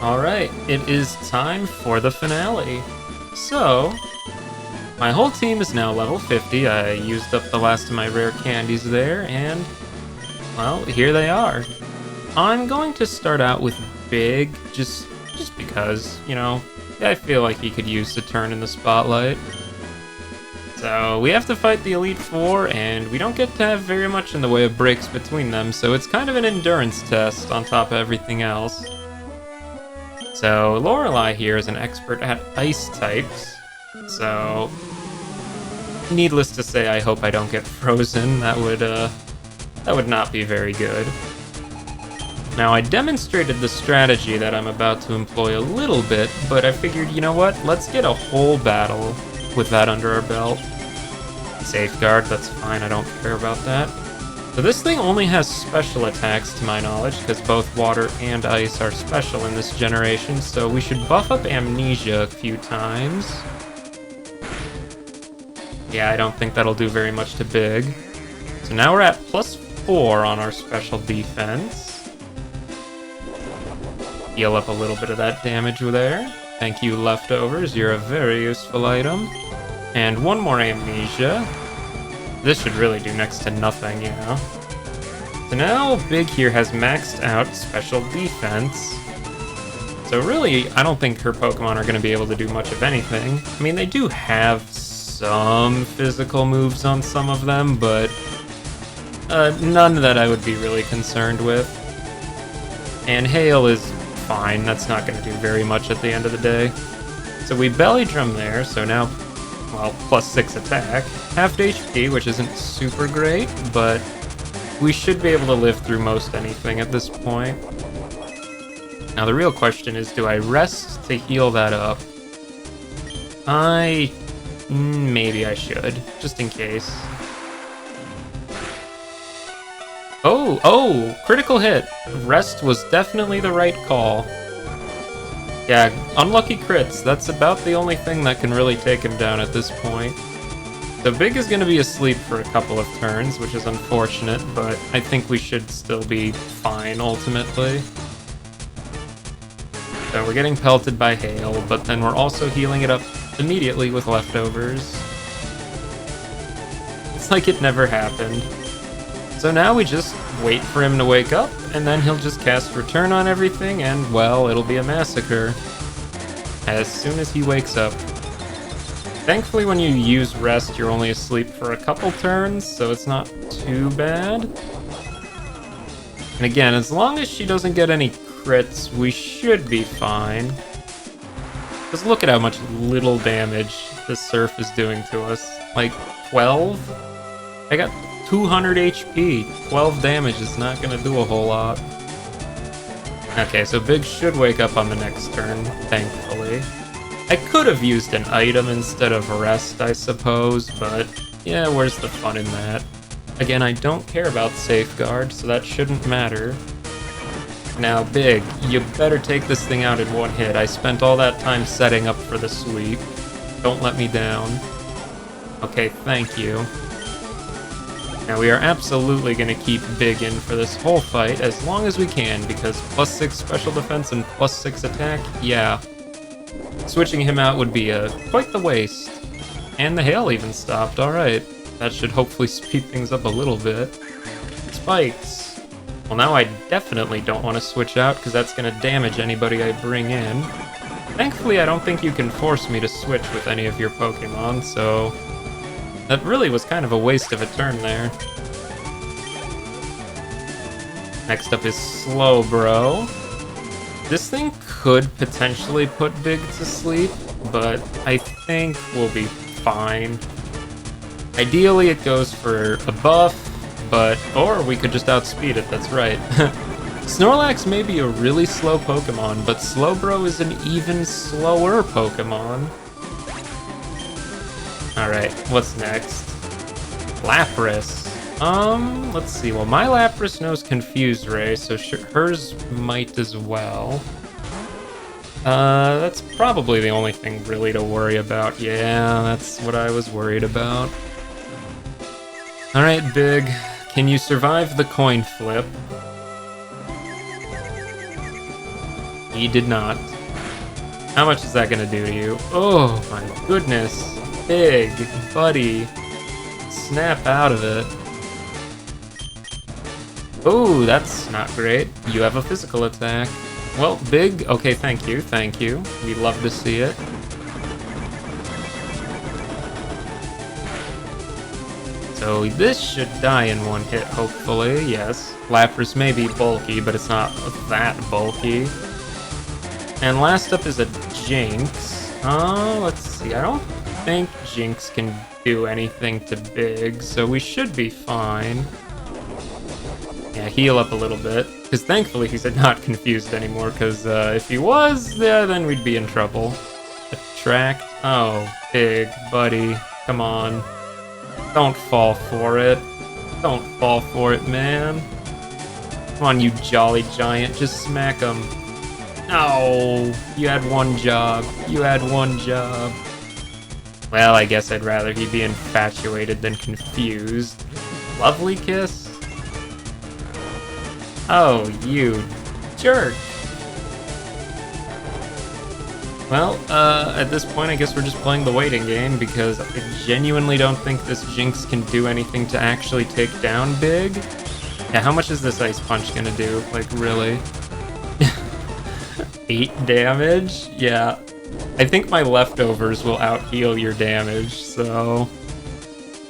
Alright, it is time for the finale. So, my whole team is now level 50. I used up the last of my rare candies there, and, well, here they are. I'm going to start out with Big, just because, I feel like he could use the turn in the spotlight. So, we have to fight the Elite Four, and we don't get to have very much in the way of breaks between them, so it's kind of an endurance test on top of everything else. So, Lorelei here is an expert at ice types, so needless to say, I hope I don't get frozen. That would not be very good. Now, I demonstrated the strategy that I'm about to employ a little bit, but I figured, you know what? Let's get a whole battle with that under our belt. Safeguard, that's fine, I don't care about that. So this thing only has special attacks, to my knowledge, because both water and ice are special in this generation, so we should buff up Amnesia a few times. Yeah, I don't think that'll do very much to Big. So now we're at +4 on our special defense. Heal up a little bit of that damage there. Thank you, Leftovers, you're a very useful item. And one more Amnesia. This should really do next to nothing, So now Big here has maxed out special defense. So really, I don't think her Pokemon are going to be able to do much of anything. I mean, they do have some physical moves on some of them, but none that I would be really concerned with. And Hail is fine, that's not going to do very much at the end of the day. So we Belly Drum there, so now, well, +6 attack. Half HP, which isn't super great, but we should be able to live through most anything at this point. Now the real question is, do I rest to heal that up? Maybe I should, just in case. Oh, critical hit. Rest was definitely the right call. Yeah, unlucky crits. That's about the only thing that can really take him down at this point. So Big is going to be asleep for a couple of turns, which is unfortunate, but I think we should still be fine ultimately. So we're getting pelted by Hail, but then we're also healing it up immediately with Leftovers. It's like it never happened. So now we just wait for him to wake up, and then he'll just cast Return on everything, and, well, it'll be a massacre as soon as he wakes up. Thankfully, when you use Rest, you're only asleep for a couple turns, so it's not too bad. And again, as long as she doesn't get any crits, we should be fine. Just look at how much little damage this Surf is doing to us. Like, 12? I got 200 HP. 12 damage is not going to do a whole lot. Okay, so Big should wake up on the next turn, thankfully. I could have used an item instead of Rest, I suppose, but yeah, where's the fun in that? Again, I don't care about Safeguard, so that shouldn't matter. Now, Big, you better take this thing out in one hit. I spent all that time setting up for the sweep. Don't let me down. Okay, thank you. Now we are absolutely going to keep Big in for this whole fight as long as we can, because +6 special defense and +6 attack, yeah. Switching him out would be quite the waste. And the Hail even stopped, alright. That should hopefully speed things up a little bit. Spikes. Well, now I definitely don't want to switch out, because that's going to damage anybody I bring in. Thankfully, I don't think you can force me to switch with any of your Pokemon, so that really was kind of a waste of a turn there. Next up is Slowbro. This thing could potentially put Big to sleep, but I think we'll be fine. Ideally, it goes for a buff, or we could just outspeed it, that's right. Snorlax may be a really slow Pokemon, but Slowbro is an even slower Pokemon. Alright, what's next? Lapras. Let's see. Well, my Lapras knows Confuse Ray, so hers might as well. That's probably the only thing really to worry about. Yeah, that's what I was worried about. Alright, Big. Can you survive the coin flip? He did not. How much is that gonna do to you? Oh my goodness. Big, buddy. Snap out of it. Oh, that's not great. You have a physical attack. Well, big. Okay, thank you, thank you. We love to see it. So this should die in one hit, hopefully, yes. Lapras may be bulky, but it's not that bulky. And last up is a Jinx. Let's see, I don't think Jinx can do anything to Big, so we should be fine. Yeah, heal up a little bit, because thankfully he's not confused anymore, because if he was, yeah, then we'd be in trouble. Attract. Oh, Big, buddy, come on. Don't fall for it. Don't fall for it, man. Come on, you jolly giant, just smack him. No, you had one job. You had one job. Well, I guess I'd rather he be infatuated than confused. Lovely kiss? Oh, you jerk. Well, at this point, I guess we're just playing the waiting game, because I genuinely don't think this Jinx can do anything to actually take down Big. Yeah, how much is this Ice Punch gonna do? Like, really? 8 damage? Yeah. I think my leftovers will out-heal your damage, so...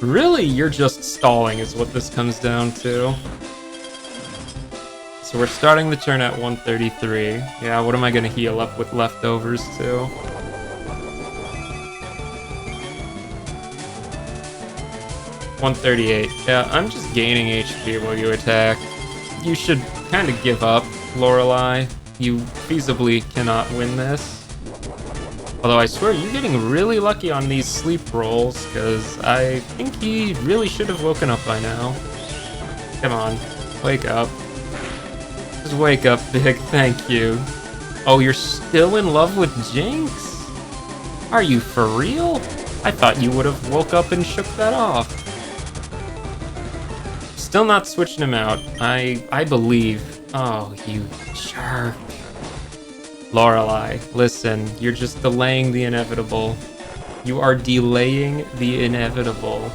Really, you're just stalling is what this comes down to. So we're starting the turn at 133. Yeah, what am I gonna heal up with leftovers to? $138. Yeah, I'm just gaining HP while you attack. You should kind of give up, Lorelei. You feasibly cannot win this. Although I swear you're getting really lucky on these sleep rolls, because I think he really should have woken up by now. Come on, wake up. Just wake up, Big, thank you. Oh, you're still in love with Jinx? Are you for real? I thought you would have woke up and shook that off. Still not switching him out. I believe. Oh, you jerk. Lorelei, listen, you're just delaying the inevitable. You are delaying the inevitable.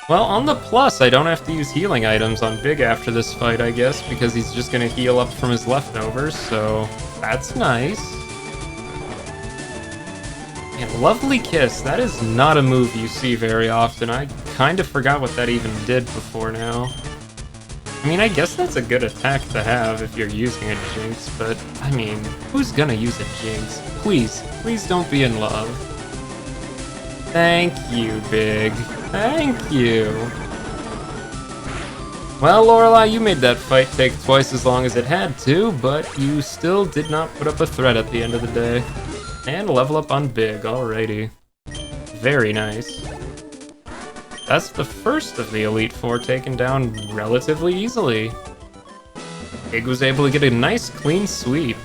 Well, on the plus, I don't have to use healing items on Big after this fight, I guess, because he's just gonna heal up from his leftovers, so that's nice. And lovely kiss, that is not a move you see very often. I kind of forgot what that even did before now. I mean, I guess that's a good attack to have if you're using a Jinx, but, I mean, who's gonna use a Jinx? Please, please don't be in love. Thank you, Big. Thank you. Well, Lorelei, you made that fight take twice as long as it had to, but you still did not put up a threat at the end of the day. And level up on Big, alrighty. Very nice. That's the first of the Elite Four taken down relatively easily. Big was able to get a nice clean sweep.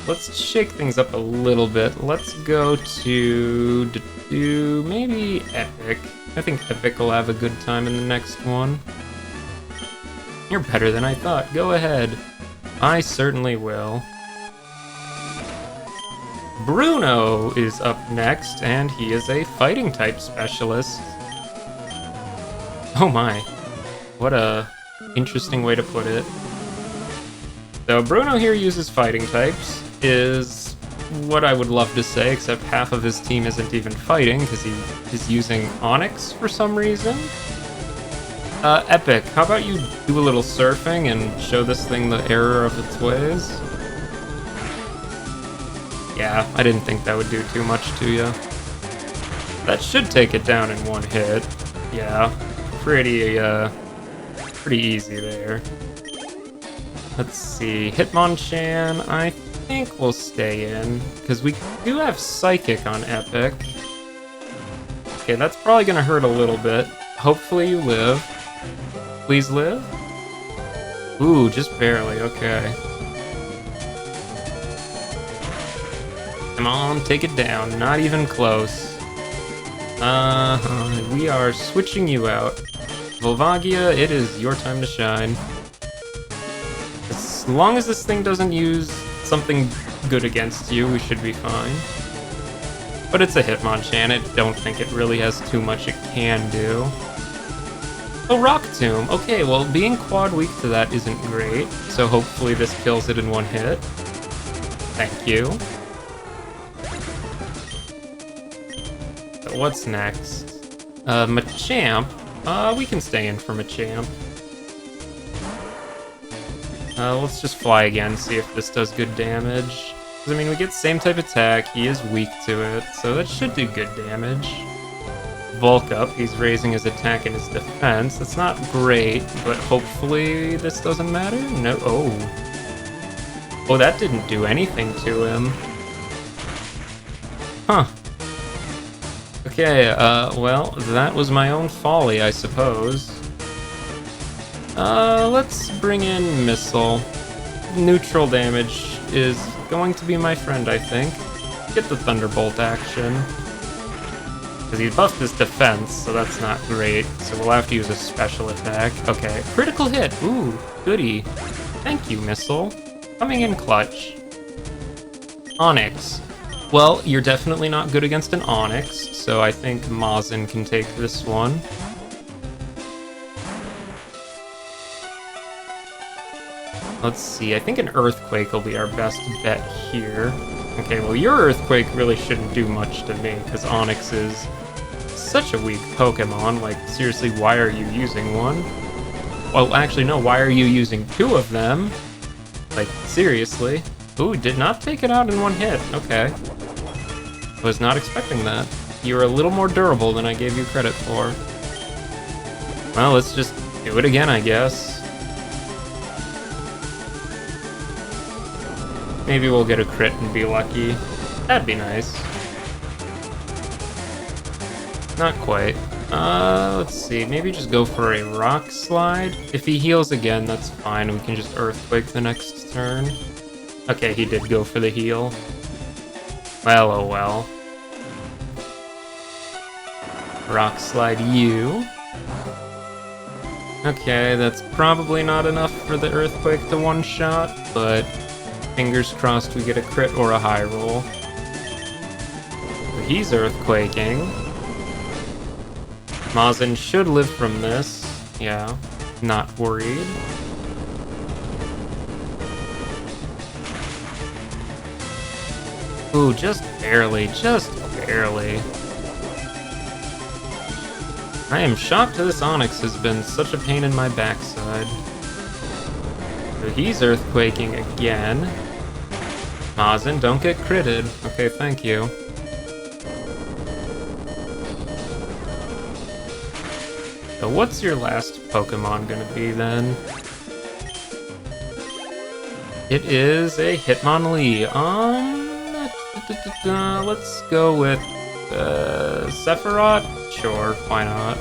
Let's shake things up a little bit. Let's go to maybe Epic. I think Epic will have a good time in the next one. You're better than I thought. Go ahead. I certainly will. Bruno is up next, and he is a fighting type specialist. Oh my. What a interesting way to put it. So Bruno here uses fighting types, is what I would love to say, except half of his team isn't even fighting, because he is using Onyx for some reason. Epic, how about you do a little surfing and show this thing the error of its ways? Yeah, I didn't think that would do too much to you. That should take it down in one hit. Yeah, pretty easy there. Let's see, Hitmonchan, I think we'll stay in, because we do have Psychic on Epic. Okay, that's probably gonna hurt a little bit. Hopefully you live. Please live? Ooh, just barely, okay. Come on, take it down, not even close. We are switching you out. Volvagia, it is your time to shine. As As long as this thing doesn't use something good against you, we should be fine. But it's a Hitmonchan, I don't think it really has too much it can do. Oh, Rock Tomb. Okay, well, being quad weak to that isn't great, so hopefully this kills it in one hit. Thank you. So what's next? Machamp. We can stay in for Machamp. Let's just fly again, see if this does good damage. Because, I mean, we get same type attack, he is weak to it, so that should do good damage. Bulk up, he's raising his attack and his defense. That's not great, but hopefully this doesn't matter? No, oh. Oh, that didn't do anything to him. Huh. Okay, well, that was my own folly, I suppose. Let's bring in Missile. Neutral damage is going to be my friend, I think. Get the Thunderbolt action. Because he buffed his defense, so that's not great. So we'll have to use a special attack. Okay, critical hit. Ooh, goody. Thank you, Missile. Coming in clutch. Onix. Well, you're definitely not good against an Onix, so I think Mazin can take this one. Let's see, I think an Earthquake will be our best bet here. Okay, well, your Earthquake really shouldn't do much to me, because Onix is such a weak Pokemon. Like, seriously, why are you using one? Well, actually, no, why are you using two of them? Like, seriously. Ooh, did not take it out in one hit. Okay. Was not expecting that. You're a little more durable than I gave you credit for. Well, let's just do it again, I guess. Maybe we'll get a crit and be lucky. That'd be nice. Not quite. Let's see. Maybe just go for a Rock Slide. If he heals again, that's fine. We can just Earthquake the next turn. Okay, he did go for the heal. Well, oh well. Rock Slide you. Okay, that's probably not enough for the Earthquake to one-shot, but fingers crossed we get a crit or a high roll. So he's Earthquaking. Mazin should live from this. Yeah, not worried. Ooh, just barely, just barely. I am shocked this Onix has been such a pain in my backside. So he's Earthquaking again. Mazin, don't get critted. Okay, thank you. So what's your last Pokemon gonna be then? It is a Hitmonlee. Let's go with Sephiroth? Sure, why not?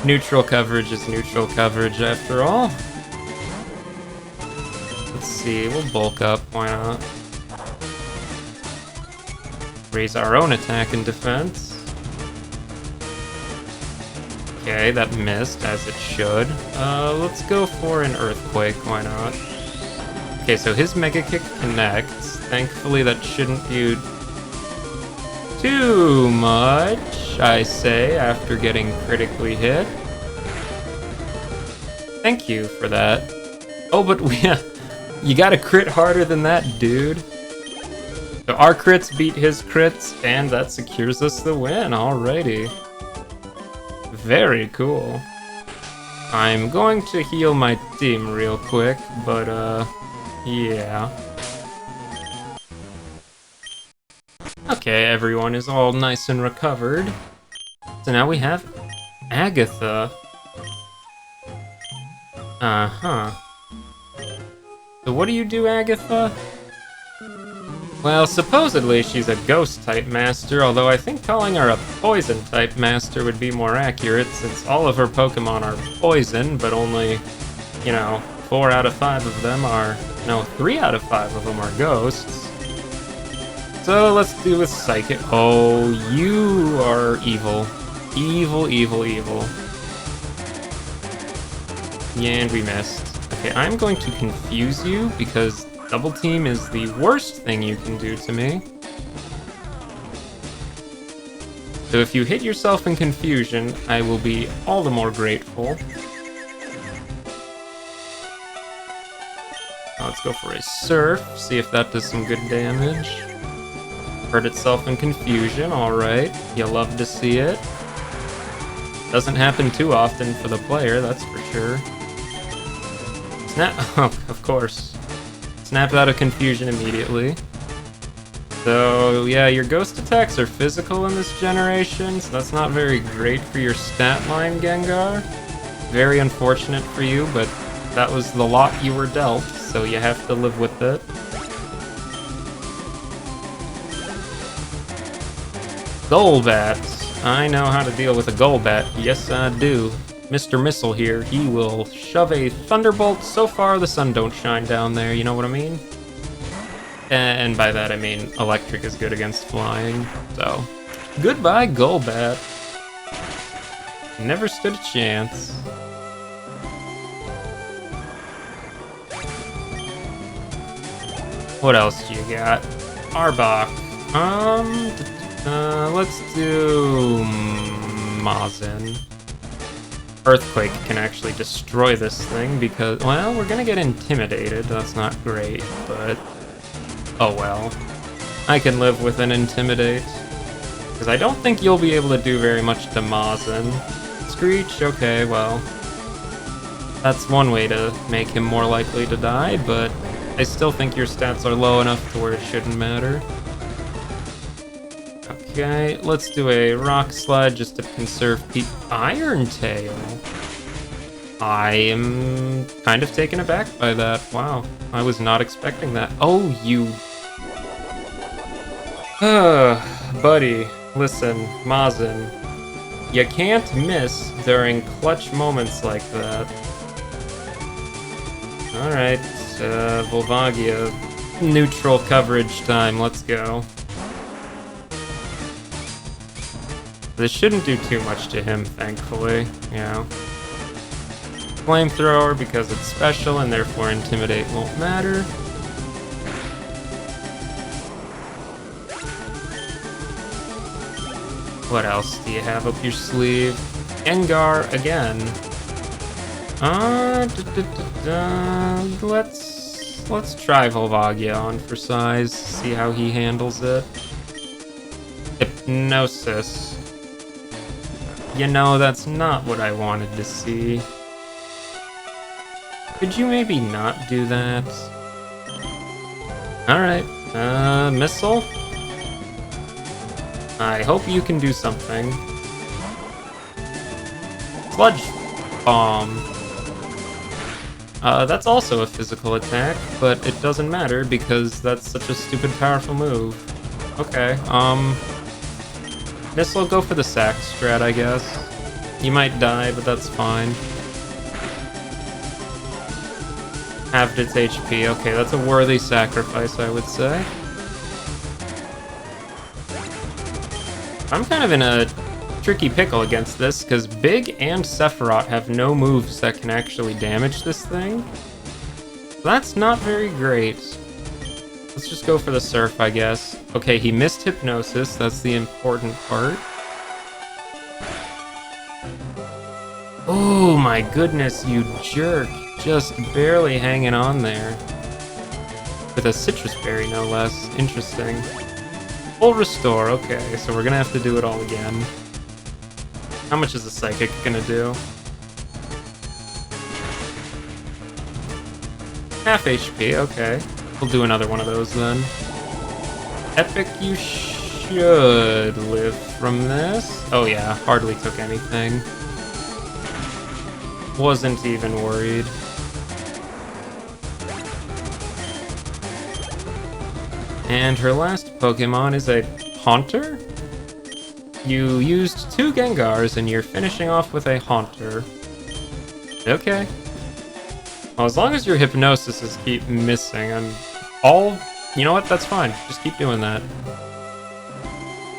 Neutral coverage is neutral coverage after all. Let's see, we'll bulk up, why not? Raise our own attack and defense. Okay, that missed, as it should. Let's go for an Earthquake, why not? Okay, so his Mega Kick connects. Thankfully, that shouldn't do too much, I say, after getting critically hit. Thank you for that. Oh, but you gotta crit harder than that, dude. So our crits beat his crits, and that secures us the win. Alrighty. Very cool. I'm going to heal my team real quick, but, yeah. Okay, everyone is all nice and recovered. So now we have Agatha. Uh-huh. So what do you do, Agatha? Well, supposedly she's a Ghost-type master, although I think calling her a Poison-type master would be more accurate, since all of her Pokemon are poison, but only, you know, 4 out of 5 of them are... No, 3 out of 5 of them are ghosts. So let's do a Psychic. Oh, you are evil. Evil, evil, evil. Yeah, and we missed. Okay, I'm going to confuse you because double team is the worst thing you can do to me. So if you hit yourself in confusion, I will be all the more grateful. Now let's go for a surf, see if that does some good damage. Hurt itself in confusion, alright. You love to see it. Doesn't happen too often for the player, that's for sure. Snap, oh, of course. Snap out of confusion immediately. So, yeah, your ghost attacks are physical in this generation, so that's not very great for your stat line, Gengar. Very unfortunate for you, but that was the lot you were dealt, so you have to live with it. Golbat. I know how to deal with a Golbat. Yes, I do. Mr. Missile here, he will shove a Thunderbolt so far the sun don't shine down there, you know what I mean? And by that I mean electric is good against flying, so... Goodbye, Golbat. Never stood a chance. What else do you got? Arbok. Let's do... Mazin. Earthquake can actually destroy this thing because... Well, we're gonna get intimidated, that's not great, but... Oh well. I can live with an Intimidate. Because I don't think you'll be able to do very much to Mazin. Screech, okay, well... That's one way to make him more likely to die, but... I still think your stats are low enough to where it shouldn't matter. Okay, let's do a Rock Slide just to conserve Iron Tail. I am kind of taken aback by that. Wow, I was not expecting that. Oh, you... buddy, listen, Mazin. You can't miss during clutch moments like that. Alright, Volvagia. Neutral coverage time, let's go. This shouldn't do too much to him, thankfully, yeah. Flamethrower because it's special and therefore Intimidate won't matter. What else do you have up your sleeve? Gengar again. Let's try Volvagia on for size, see how he handles it. Hypnosis. You know, that's not what I wanted to see. Could you maybe not do that? Alright, Missile? I hope you can do something. Sludge Bomb. That's also a physical attack, but it doesn't matter because that's such a stupid powerful move. Okay, Missile, go for the sack strat, I guess. You might die, but that's fine. Halved its HP. Okay, that's a worthy sacrifice, I would say. I'm kind of in a tricky pickle against this, because Big and Sephiroth have no moves that can actually damage this thing. That's not very great. Let's just go for the Surf, I guess. Okay, he missed Hypnosis, that's the important part. Oh my goodness, you jerk. Just barely hanging on there. With a Citrus Berry, no less. Interesting. Full Restore, okay, so we're gonna have to do it all again. How much is the Psychic gonna do? Half HP, okay. We'll do another one of those then. Epic, you should live from this. Oh yeah, hardly took anything. Wasn't even worried. And her last Pokemon is a Haunter? You used 2 Gengars and you're finishing off with a Haunter. Okay. Well, as long as your Hypnosis keep missing, you know what, that's fine. Just keep doing that.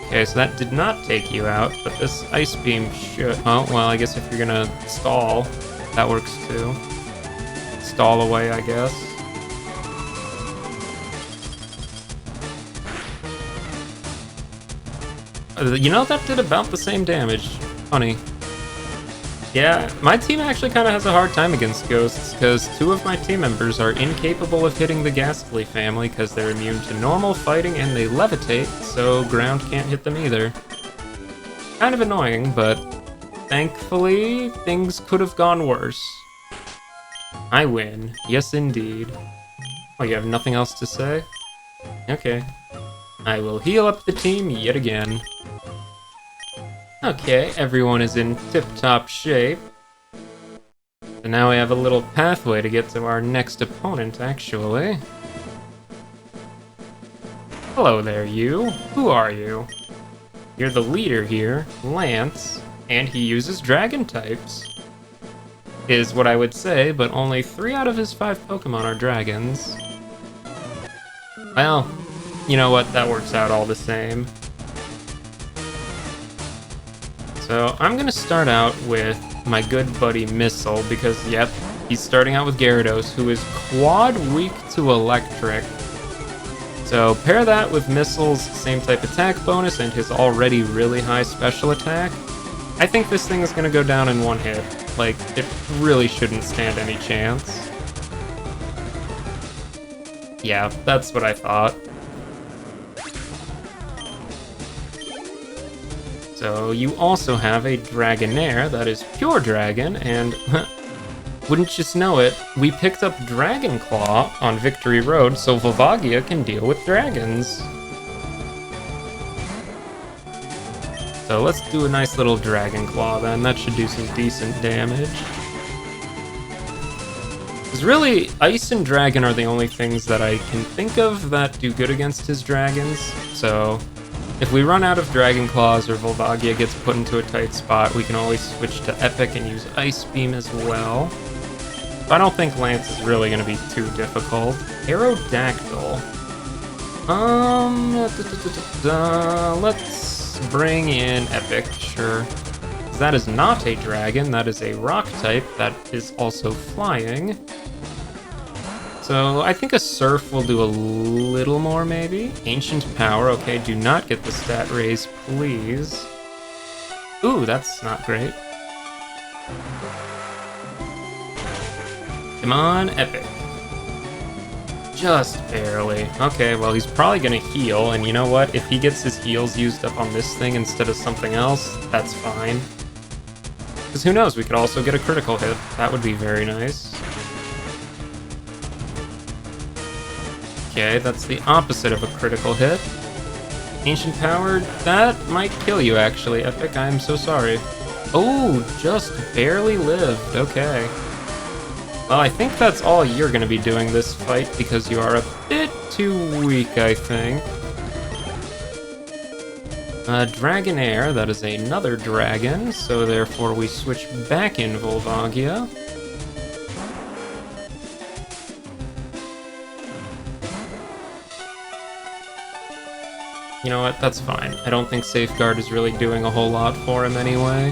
Okay, so that did not take you out, but this Ice Beam should... Oh, well, I guess if you're gonna stall, that works too. stall away, I guess. You know, that did about the same damage. Funny. Yeah, my team actually kind of has a hard time against ghosts, because 2 of my team members are incapable of hitting the Ghastly family because they're immune to normal fighting and they levitate, so ground can't hit them either. Kind of annoying, but thankfully, things could have gone worse. I win. Yes, indeed. Oh, you have nothing else to say? Okay. I will heal up the team yet again. Okay, everyone is in tip-top shape. And now we have a little pathway to get to our next opponent, actually. Hello there, you. Who are you? You're the leader here, Lance, and he uses dragon types. Is what I would say, but only 3 out of his 5 Pokemon are dragons. Well, you know what, that works out all the same. So I'm gonna start out with my good buddy Missile, because yep, he's starting out with Gyarados, who is quad weak to electric. So pair that with Missile's same type attack bonus and his already really high special attack. I think this thing is gonna go down in 1 hit. Like, it really shouldn't stand any chance. Yeah, that's what I thought. So you also have a Dragonair that is pure dragon, and wouldn't you know it, we picked up Dragon Claw on Victory Road so Volvagia can deal with dragons. So let's do a nice little Dragon Claw then, that should do some decent damage. Because really, Ice and Dragon are the only things that I can think of that do good against his dragons, so if we run out of Dragon Claws or Volvagia gets put into a tight spot, we can always switch to Epic and use Ice Beam as well. But I don't think Lance is really going to be too difficult. Aerodactyl. Let's bring in Epic, sure. That is not a dragon, that is a rock type that is also flying. So I think a Surf will do a little more, maybe? Ancient Power, okay, do not get the stat raise, please. Ooh, that's not great. Come on, Epic. Just barely. Okay, well, he's probably gonna heal, and you know what? If he gets his heals used up on this thing instead of something else, that's fine. Because who knows, we could also get a critical hit. That would be very nice. Okay, that's the opposite of a critical hit. Ancient Power, that might kill you actually, Epic, I'm so sorry. Oh, just barely lived, okay. Well, I think that's all you're gonna be doing this fight because you are a bit too weak, I think. Dragonair, that is another dragon, so therefore we switch back in Volvagia. You know what, that's fine. I don't think Safeguard is really doing a whole lot for him anyway.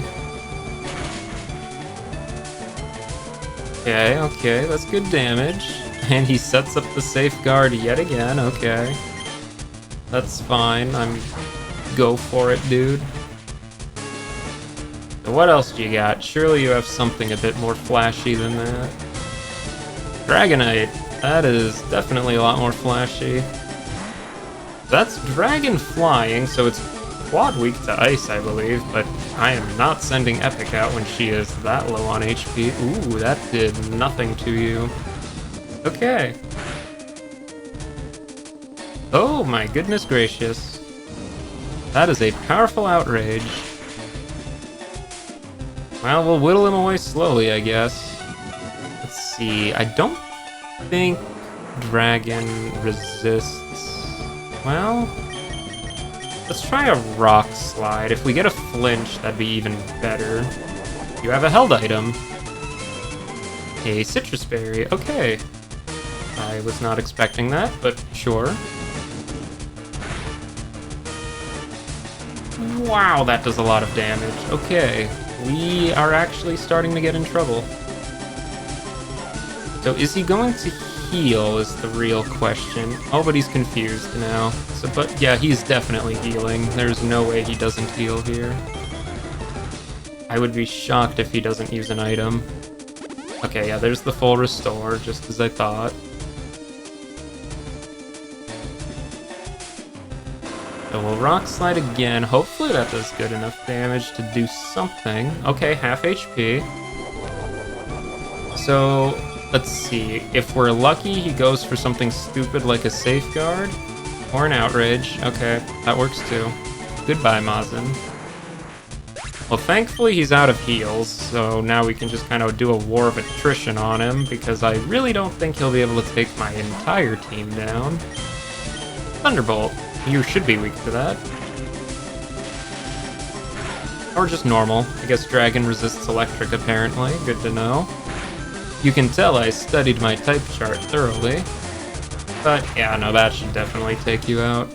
Okay, that's good damage. And he sets up the Safeguard yet again, okay. That's fine, go for it, dude. So what else do you got? Surely you have something a bit more flashy than that. Dragonite, that is definitely a lot more flashy. That's Dragon Flying, so it's quad weak to Ice, I believe, but I am not sending Epic out when she is that low on HP. Ooh, that did nothing to you. Okay. Oh my goodness gracious. That is a powerful outrage. Well, we'll whittle him away slowly, I guess. Let's see, I don't think Dragon resists. Well, let's try a Rock Slide. If we get a Flinch, that'd be even better. You have a held item. A Citrus Berry, okay. I was not expecting that, but sure. Wow, that does a lot of damage. Okay, we are actually starting to get in trouble. So is he going to heal is the real question. Oh, but he's confused now. So, but yeah, he's definitely healing. There's no way he doesn't heal here. I would be shocked if he doesn't use an item. Okay, yeah, there's the full restore, just as I thought. So we'll Rock Slide again. Hopefully that does good enough damage to do something. Okay, half HP. So, let's see. If we're lucky, he goes for something stupid like a Safeguard or an Outrage. Okay, that works too. Goodbye, Mazin. Well, thankfully he's out of heals, so now we can just kind of do a war of attrition on him, because I really don't think he'll be able to take my entire team down. Thunderbolt. You should be weak to that. Or just normal. I guess Dragon resists electric, apparently. Good to know. You can tell I studied my type chart thoroughly. But yeah, no, that should definitely take you out.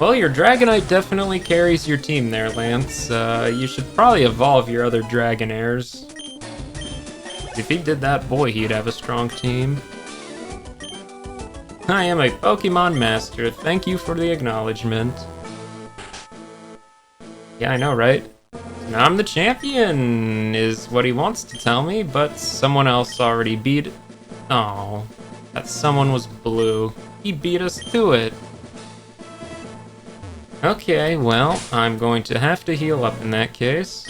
Well, your Dragonite definitely carries your team there, Lance. You should probably evolve your other Dragonairs. If he did that, boy, he'd have a strong team. I am a Pokemon Master. Thank you for the acknowledgement. Yeah, I know, right? Now I'm the champion, is what he wants to tell me, but someone else already beat... Oh, that someone was blue. He beat us to it. Okay, well, I'm going to have to heal up in that case.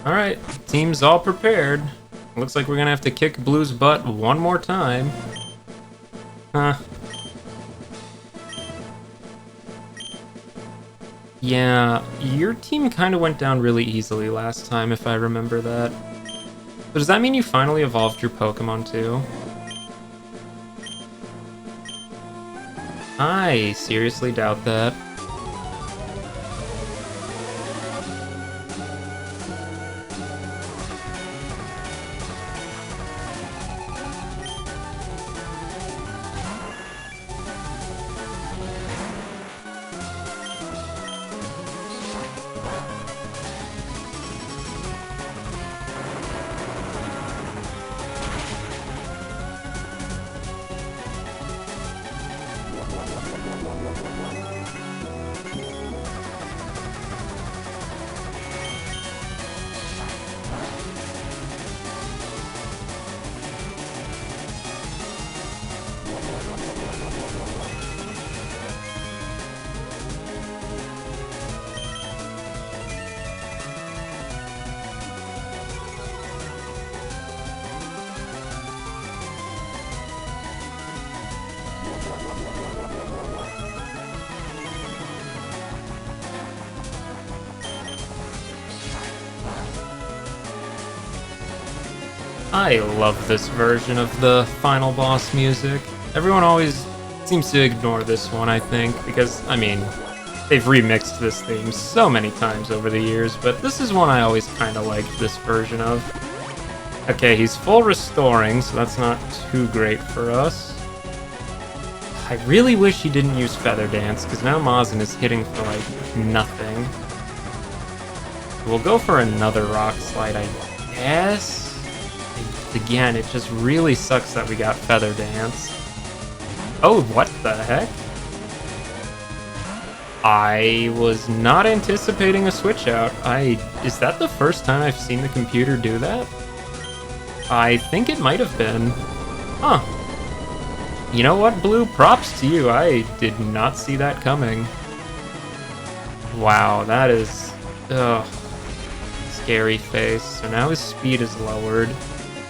Alright, team's all prepared. Looks like we're gonna have to kick Blue's butt one more time. Huh. Yeah, your team kind of went down really easily last time, if I remember that. So does that mean you finally evolved your Pokemon too? I seriously doubt that. I love this version of the final boss music. Everyone always seems to ignore this one, I think, because, I mean, they've remixed this theme so many times over the years, but this is one I always kind of liked this version of. Okay, he's full restoring, so that's not too great for us. I really wish he didn't use Feather Dance, because now Mazin is hitting for, like, nothing. We'll go for another Rock Slide, I guess? Again, it just really sucks that we got Feather Dance. Oh, what the heck? I was not anticipating a switch out. Is that the first time I've seen the computer do that? I think it might have been. Huh. You know what, Blue? Props to you. I did not see that coming. Wow, that is... Ugh. Scary face. So now his speed is lowered.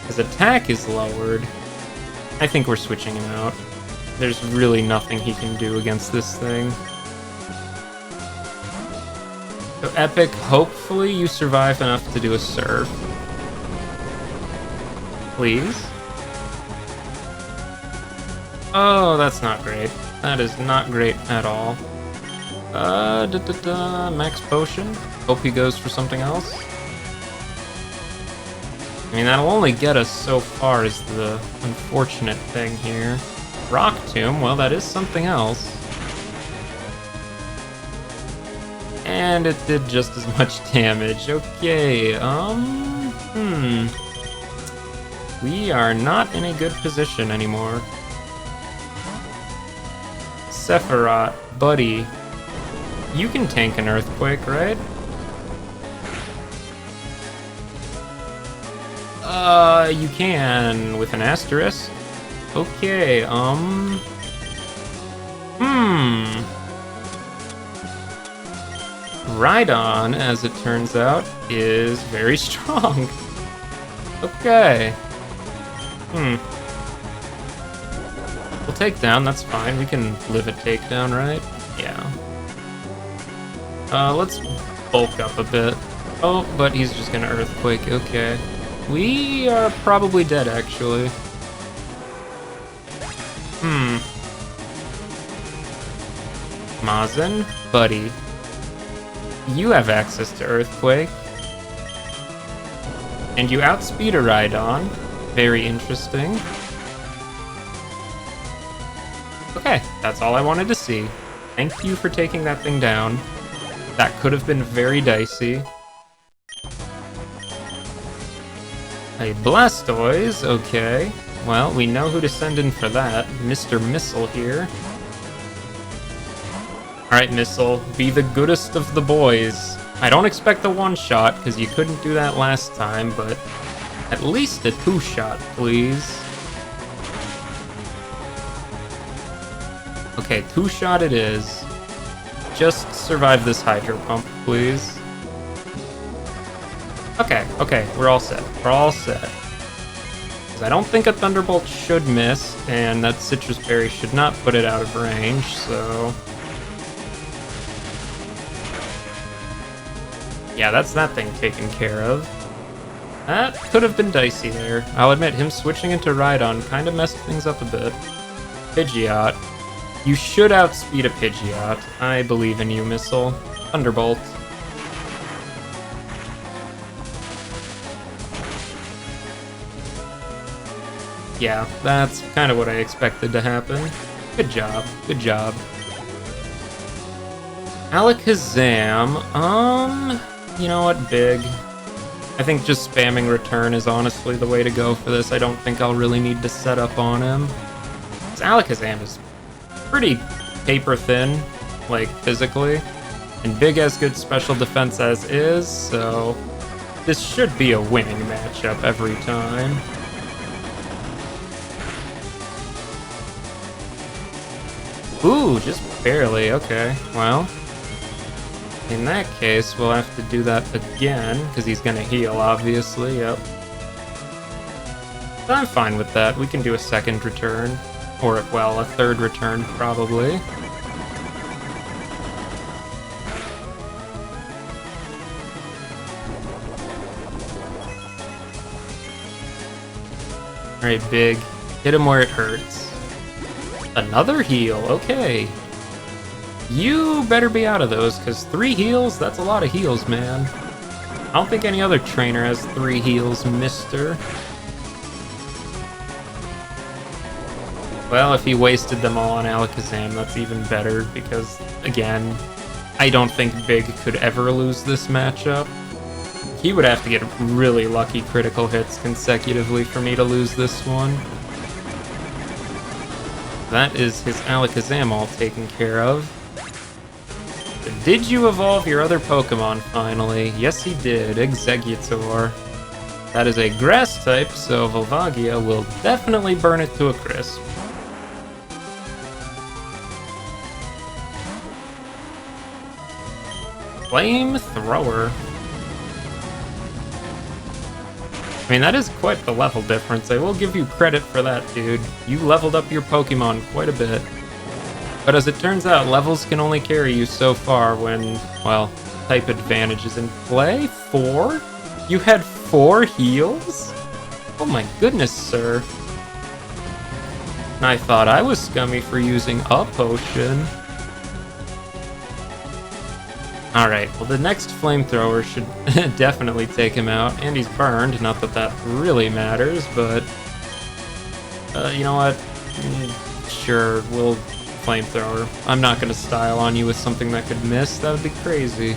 His attack is lowered. I think we're switching him out. There's really nothing he can do against this thing. So Epic, hopefully you survive enough to do a Surf. Please? Oh, that's not great. That is not great at all. Max Potion. Hope he goes for something else. I mean, that'll only get us so far is the unfortunate thing here. Rock Tomb, well, that is something else. And it did just as much damage. Okay, we are not in a good position anymore. Sephiroth, buddy. You can tank an earthquake, right? You can with an asterisk. Okay, Rhydon, as it turns out, is very strong. Okay. We'll take down, that's fine. We can live a takedown, right? Yeah. Let's bulk up a bit. Oh, but he's just gonna earthquake, okay. We are probably dead, actually. Mazen, buddy. You have access to Earthquake. And you outspeed a Rhydon. Very interesting. Okay, that's all I wanted to see. Thank you for taking that thing down. That could have been very dicey. A Blastoise, okay. Well, we know who to send in for that. Mr. Missile here. Alright, Missile, be the goodest of the boys. I don't expect the one-shot, because you couldn't do that last time, but at least a two-shot, please. Okay, two-shot it is. Just survive this Hydro Pump, please. Okay, we're all set. We're all set. 'Cause I don't think a Thunderbolt should miss, and that Citrus Berry should not put it out of range, so... Yeah, that's that thing taken care of. That could have been dicey there. I'll admit, him switching into Rhydon kind of messed things up a bit. Pidgeot. You should outspeed a Pidgeot. I believe in you, Missile. Thunderbolt. Yeah, that's kind of what I expected to happen. Good job. Good job. Alakazam, you know what, big. I think just spamming return is honestly the way to go for this. I don't think I'll really need to set up on him. This Alakazam is pretty paper thin, like physically, and big has good special defense as is, so this should be a winning matchup every time. Ooh, just barely, okay, well. In that case, we'll have to do that again, because he's gonna heal, obviously, yep. But I'm fine with that, we can do a second return. Or, well, a third return, probably. Alright, big. Hit him where it hurts. Another heal, okay. You better be out of those, because 3 heals, that's a lot of heals, man. I don't think any other trainer has 3 heals, mister. Well, if he wasted them all on Alakazam, that's even better, because, again, I don't think Big could ever lose this matchup. He would have to get really lucky critical hits consecutively for me to lose this one. That is his Alakazam all taken care of. Did you evolve your other Pokemon finally? Yes, he did. Exeggutor. That is a grass type, so Volvagia will definitely burn it to a crisp. Flamethrower. I mean, that is quite the level difference. I will give you credit for that, dude. You leveled up your Pokemon quite a bit. But as it turns out, levels can only carry you so far when, well, type advantage is in play. 4? You had 4 heals? Oh my goodness, sir. I thought I was scummy for using a potion. Alright, well the next flamethrower should definitely take him out, and he's burned. Not that that really matters, but... you know what? Sure, we'll flamethrower. I'm not gonna style on you with something that could miss. That would be crazy.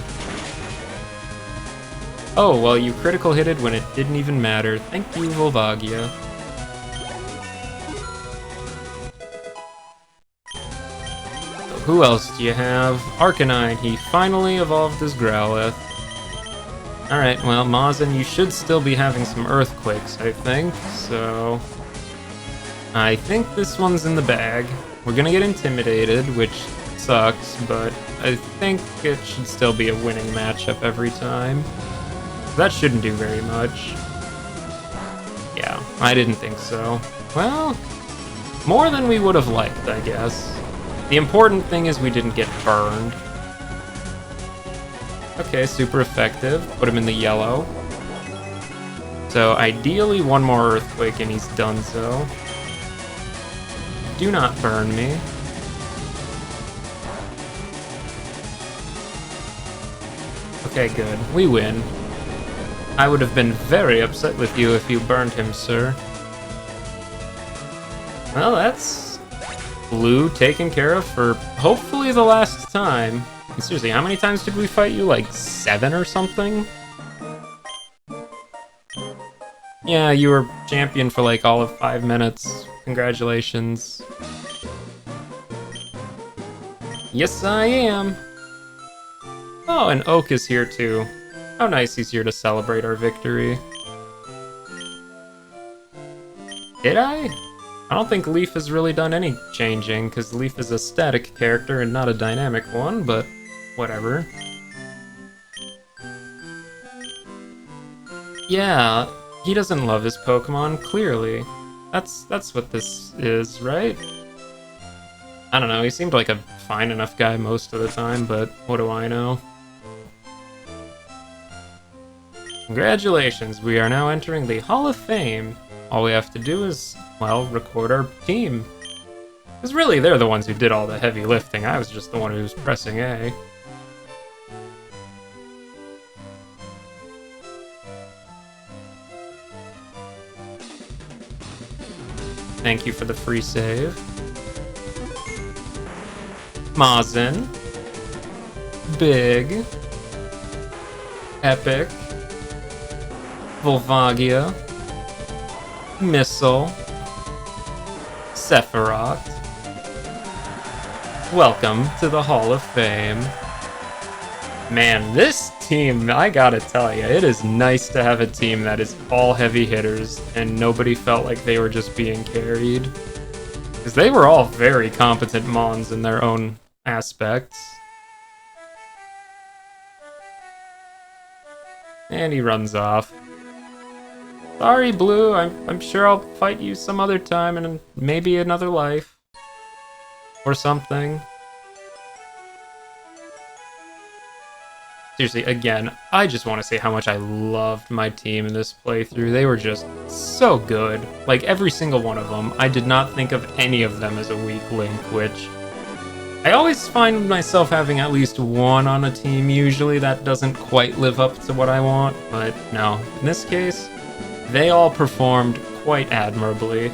Oh, well, you critical hit it when it didn't even matter. Thank you, Volvagia. So who else do you have? Arcanine. He finally evolved his Growlithe. Alright, well, Mazin, you should still be having some earthquakes, I think, so... I think this one's in the bag. We're gonna get intimidated, which sucks, but I think it should still be a winning matchup every time. That shouldn't do very much. Yeah, I didn't think so. Well, more than we would have liked, I guess. The important thing is we didn't get burned. Okay, super effective. Put him in the yellow. So ideally one more earthquake and he's done so. Do not burn me. Okay, good. We win. I would have been very upset with you if you burned him, sir. Well, that's Blue taken care of for hopefully the last time. And seriously, how many times did we fight you? Like 7 or something? Yeah, you were champion for like all of 5 minutes. Congratulations. Yes, I am. Oh, and Oak is here too. How nice he's here to celebrate our victory. Did I? I don't think Leaf has really done any changing, because Leaf is a static character and not a dynamic one, but whatever. Yeah, he doesn't love his Pokemon, clearly. That's what this is, right? I don't know, he seemed like a fine enough guy most of the time, but what do I know? Congratulations, we are now entering the Hall of Fame. All we have to do is, well, record our team. Because really, they're the ones who did all the heavy lifting. I was just the one who was pressing A. Thank you for the free save. Mazin. Big. Epic. Volvagia. Missile. Sephiroth. Welcome to the Hall of Fame. Man, this team, I gotta tell you, it is nice to have a team that is all heavy hitters and nobody felt like they were just being carried. Because they were all very competent Mons in their own aspects. And he runs off. Sorry, Blue, I'm sure I'll fight you some other time and maybe another life. Or something. Seriously, again, I just want to say how much I loved my team in this playthrough. They were just so good. Like, every single one of them. I did not think of any of them as a weak link, which... I always find myself having at least one on a team. Usually that doesn't quite live up to what I want, but no. In this case, they all performed quite admirably.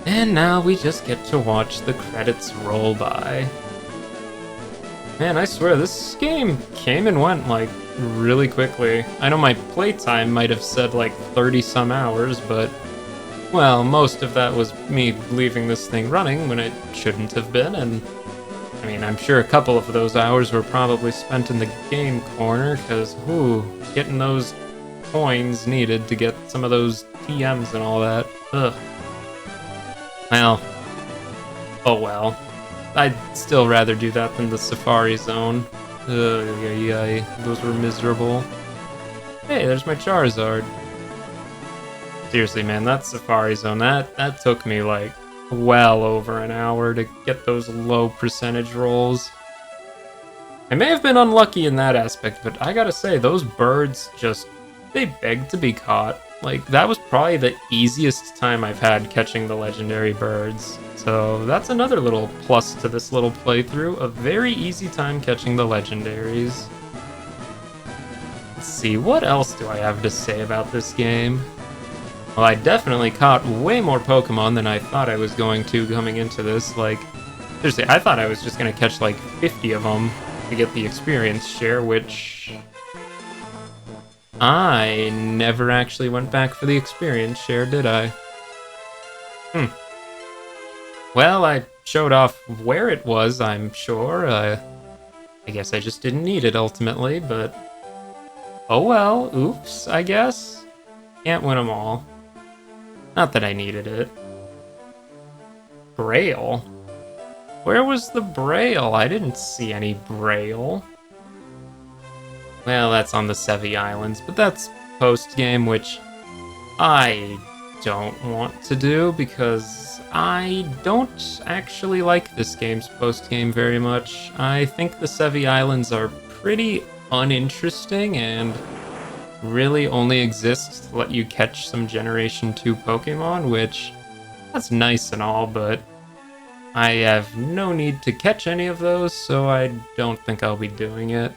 And now we just get to watch the credits roll by. Man, I swear, this game came and went, like, really quickly. I know my playtime might have said, like, 30-some hours, but... well, most of that was me leaving this thing running when it shouldn't have been, and... I mean, I'm sure a couple of those hours were probably spent in the game corner, because, ooh, getting those coins needed to get some of those TMs and all that. Ugh. Well. Oh well. I'd still rather do that than the Safari Zone. Those were miserable. Hey, there's my Charizard. Seriously, man, that Safari Zone, that took me, like, well over an hour to get those low percentage rolls. I may have been unlucky in that aspect, but I gotta say, those birds just, they begged to be caught. Like, that was probably the easiest time I've had catching the legendary birds. So that's another little plus to this little playthrough, a very easy time catching the legendaries. Let's see, what else do I have to say about this game? Well, I definitely caught way more Pokemon than I thought I was going to coming into this. Like, seriously, I thought I was just going to catch like 50 of them to get the experience share, which I never actually went back for the experience share, did I? Well, I showed off where it was, I'm sure. I guess I just didn't need it ultimately, but oh well, oops, I guess. Can't win them all. Not that I needed it. Braille? Where was the Braille? I didn't see any Braille. Well, that's on the Sevi Islands, but that's post-game, which I don't want to do because I don't actually like this game's post-game very much. I think the Sevi Islands are pretty uninteresting and really only exist to let you catch some Generation 2 Pokemon, which that's nice and all, but I have no need to catch any of those, so I don't think I'll be doing it.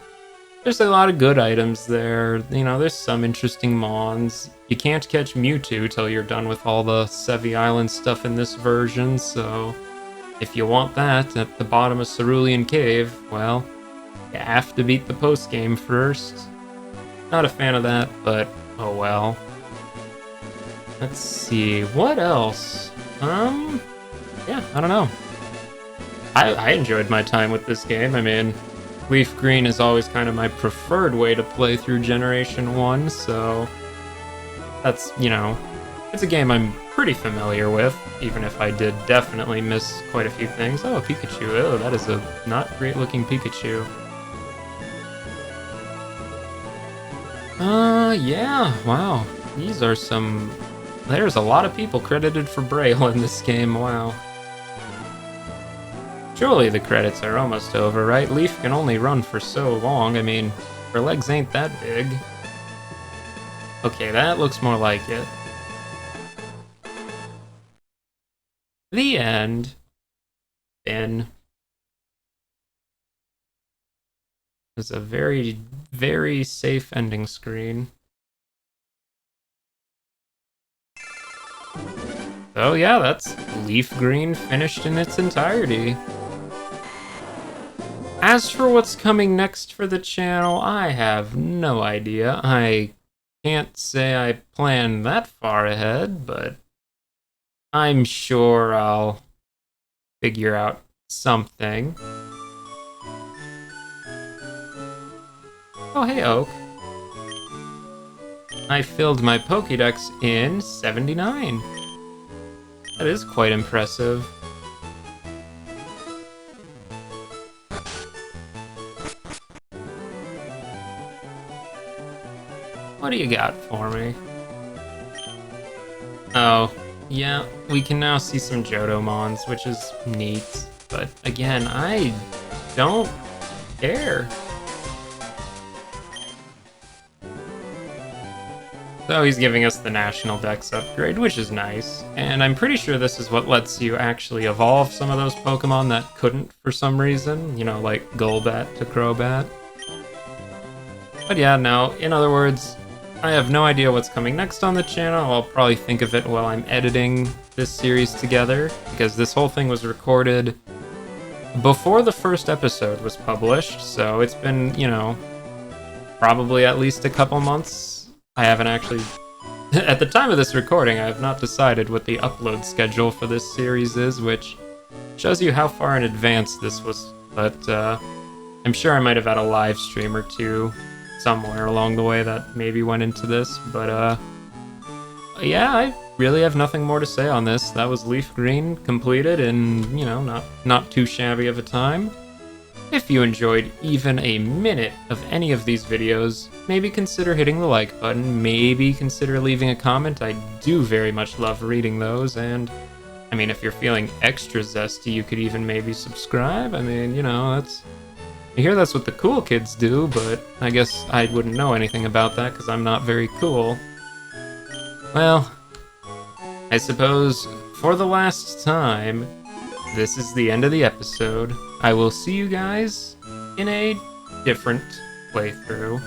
There's a lot of good items there, you know, there's some interesting Mons. You can't catch Mewtwo till you're done with all the Sevi Island stuff in this version, so if you want that at the bottom of Cerulean Cave, well, you have to beat the post-game first. Not a fan of that, but oh well. Let's see, what else? Yeah, I don't know. I enjoyed my time with this game. I mean, Leaf Green is always kind of my preferred way to play through Generation 1, so that's, you know, it's a game I'm pretty familiar with, even if I did definitely miss quite a few things. Oh, Pikachu. Oh, that is a not great-looking Pikachu. Yeah, wow. These are some... There's a lot of people credited for Braille in this game, wow. Surely the credits are almost over, right? Leaf can only run for so long, I mean, her legs ain't that big. Okay, that looks more like it. The end. Ben. It's a very, very safe ending screen. Oh yeah, that's Leaf Green finished in its entirety. As for what's coming next for the channel, I have no idea. I can't say I plan that far ahead, but I'm sure I'll figure out something. Oh, hey, Oak. I filled my Pokédex in 79. That is quite impressive. What do you got for me? Oh, yeah, we can now see some Johtomons, which is neat. But again, I don't care. So he's giving us the National Dex upgrade, which is nice. And I'm pretty sure this is what lets you actually evolve some of those Pokemon that couldn't for some reason. You know, like Golbat to Crobat. But yeah, no, in other words, I have no idea what's coming next on the channel. I'll probably think of it while I'm editing this series together, because this whole thing was recorded before the first episode was published, so it's been, you know, probably at least a couple months. I haven't actually... At the time of this recording, I have not decided what the upload schedule for this series is, which shows you how far in advance this was, but I'm sure I might have had a live stream or two somewhere along the way that maybe went into this, but yeah, I really have nothing more to say on this. That was Leaf Green completed in, you know, not too shabby of a time. If you enjoyed even a minute of any of these videos, maybe consider hitting the like button, maybe consider leaving a comment. I do very much love reading those, and I mean, if you're feeling extra zesty, you could even maybe subscribe. I mean, you know, I hear that's what the cool kids do, but I guess I wouldn't know anything about that because I'm not very cool. Well, I suppose for the last time, this is the end of the episode. I will see you guys in a different playthrough.